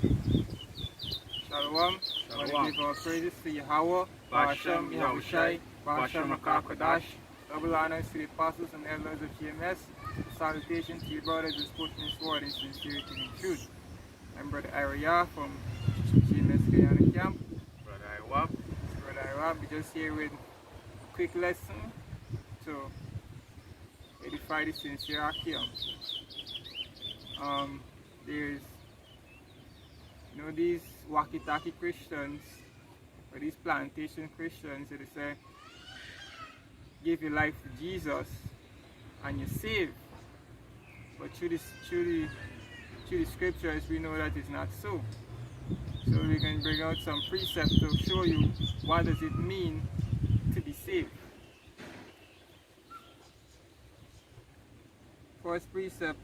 Shalom. I want to give our praises to Yahweh, Hashem, Yahushai, Hashem, Akakadash. Double honors to the apostles and elders of GMS. Salutation to your brothers who spoke in sword in sincerity and truth. I'm Brother Araya from GMS Guyana Camp. Brother Iwab. Brother Iwab, we're just here with a quick lesson to edify the sincere camp. There's these walkie-talkie Christians or these plantation Christians, they say, give your life to Jesus and you're saved. But through the scriptures, we know that it's not so. So we can bring out some precepts to show you what does it mean to be saved. First precept.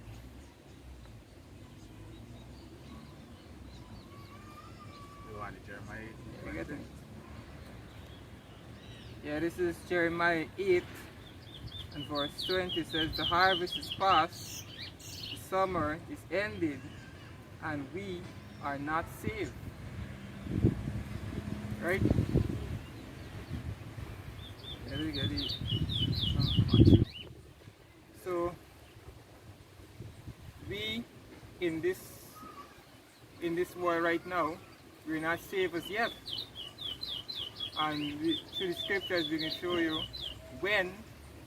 Jeremiah 8. Yeah, this is Jeremiah 8 and verse 20. It says, the harvest is past, the summer is ended, and we are not saved. Right? There we get it. So we in this world right now, we're not saved as yet. And through the scriptures we can show you when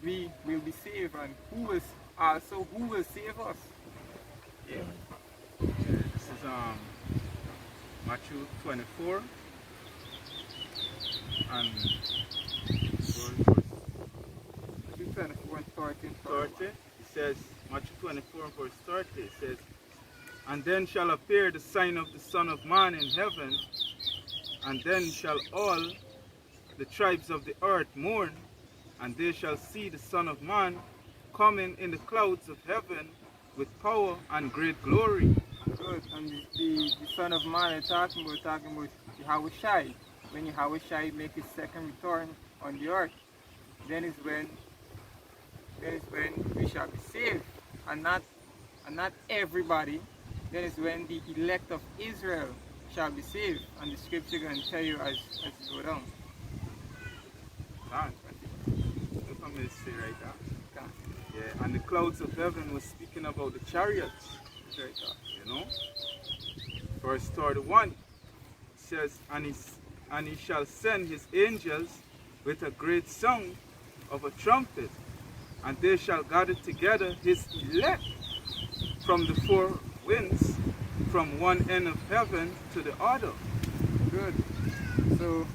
we will be saved and who will save us. Yeah. This is Matthew 24 and Matthew 24 and 30. It says, Matthew 24 and verse 30, it says, and then shall appear the sign of the Son of Man in heaven, and then shall all the tribes of the earth mourn, and they shall see the Son of Man coming in the clouds of heaven with power and great glory. Good. And the Son of Man we're talking about Yahushai. When Yahushai make his second return on the earth, then is when we shall be saved, and not everybody. Then is when the elect of Israel shall be saved, and the scripture can tell you as you go down. Look at me say right there. Yeah, and the clouds of heaven was speaking about the chariots. Right, you know. Verse 31 says, and he shall send his angels with a great sound of a trumpet, and they shall gather together his elect from the four winds, from one end of heaven to the other. Good. So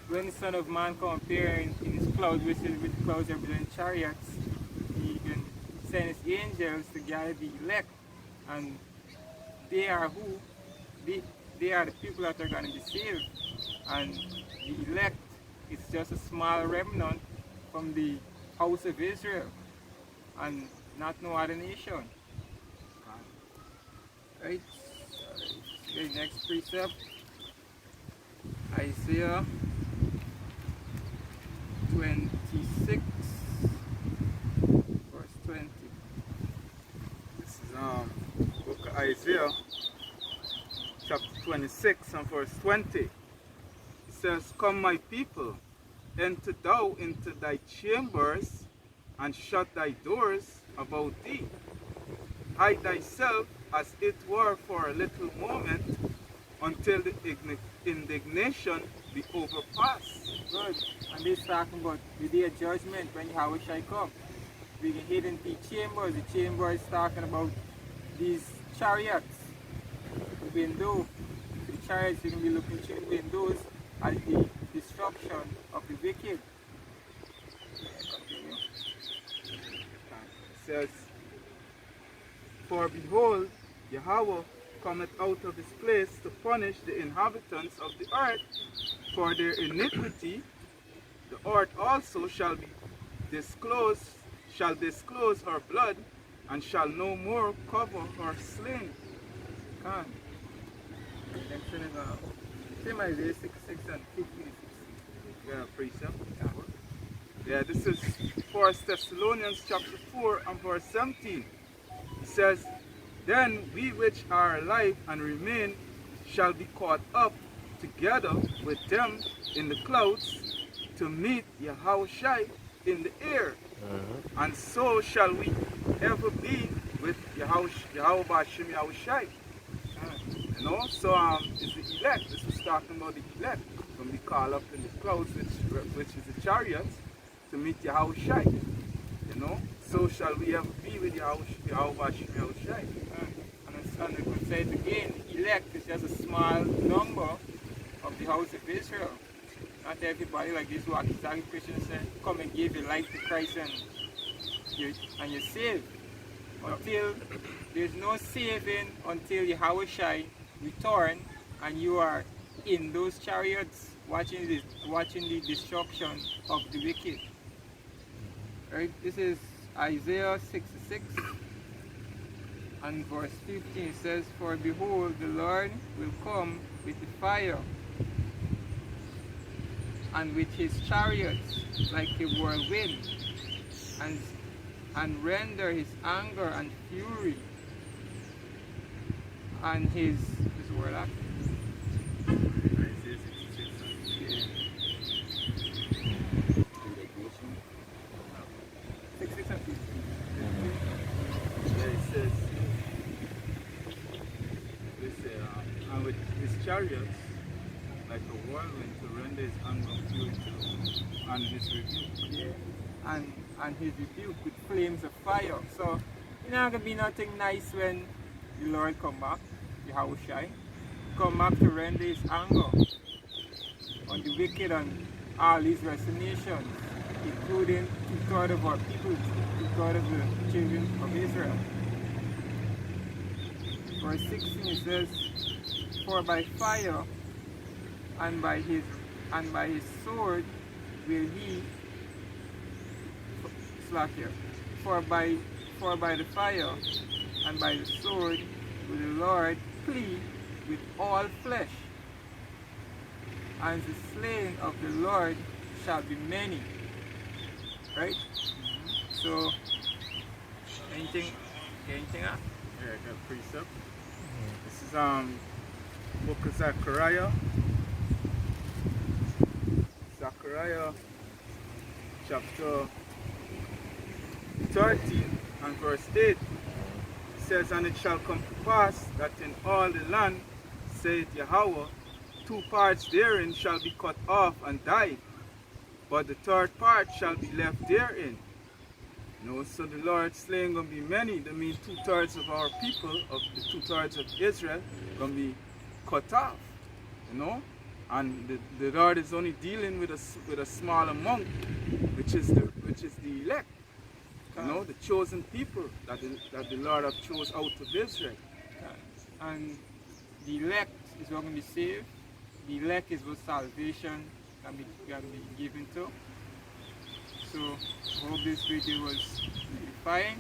when the Son of Man come appear in his clouds, which is with clouds represent chariots, he can send his angels to gather the elect, and they are who? They are the people that are going to be saved, and the elect is just a small remnant from the house of Israel, and not no other nation. Right? Okay, next precept. Isaiah 26 verse 20. This is book of Isaiah chapter 26 and verse 20. It says, come my people, enter thou into thy chambers, and shut thy doors about thee. Hide thyself as it were for a little moment, until the indignation be overpassed. Good. And this talking about the day of judgment when Yahushua come. We can hide in the chambers. The chamber is talking about these chariots. The window. The chariots, you can be looking through the windows at the destruction of the wicked. Continue. It says, for behold, Yahweh cometh out of his place to punish the inhabitants of the earth for their iniquity. The earth also shall disclose her blood, and shall no more cover her slain. Come. Next one is same Isaiah 6 and 15. Yeah, precept. Yeah, this is 1 Thessalonians chapter 4 and verse 17. It says, Then we which are alive and remain shall be caught up together with them in the clouds to meet Yahushua in the air. And so shall we ever be with Yahushua. You know, so it's the elect. This is talking about the elect. When we call up in the clouds, which is the chariots, to meet Yahushua. You know, so shall we ever be with Yahushua. And we could say it again, elect is just a small number of the house of Israel. Not everybody like this Wakizaki Christian said, come and give your life to Christ and you're saved. Until there's no saving until Yahushua return and you are in those chariots watching the destruction of the wicked. Right? This is Isaiah 66 and verse 15. It says, for behold, the Lord will come with the fire and with his chariots like a whirlwind, and render his anger and fury and his word up. And with his chariots, like a whirlwind, to render his anger and fury to, and his rebuke. Yeah. And his rebuke with flames of fire. So it's not gonna be nothing nice when the Lord come back, Yahushua, come back to render his anger on the wicked and all Israel's nations, including 2/3 of our people, 2/3 of the children of Israel. Verse 16 it says, for by fire and by his sword will he slack here. For by the fire and by the sword will the Lord plead with all flesh, and the slain of the Lord shall be many. Right? So anything else? Yeah, I got precept. This is book of Zechariah. Zechariah chapter 13 and verse 8. It says, and it shall come to pass that in all the land, saith Yahweh, 2 parts therein shall be cut off and died, but the 3rd part shall be left therein. You know, so the Lord's slaying gonna be many. That means 2/3 of our people, of the 2/3 of Israel, gonna be cut off. You know, and the Lord is only dealing with a small amount, which is the elect. You know, the chosen people that the Lord have chose out of Israel. And the elect is what going to be saved. The elect is what salvation can be given to. So I hope this video was edifying.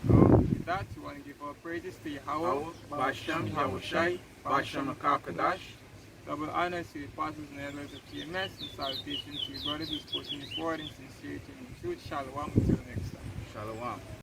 With that, we want to give our praises to Yahweh, Basham, Yahushai, Basham Akakadash. Double honors to the apostles and elders of TMS, and salvation to your brothers who's pushing this forward in sincerity and truth. Shalom until next time. Shalom.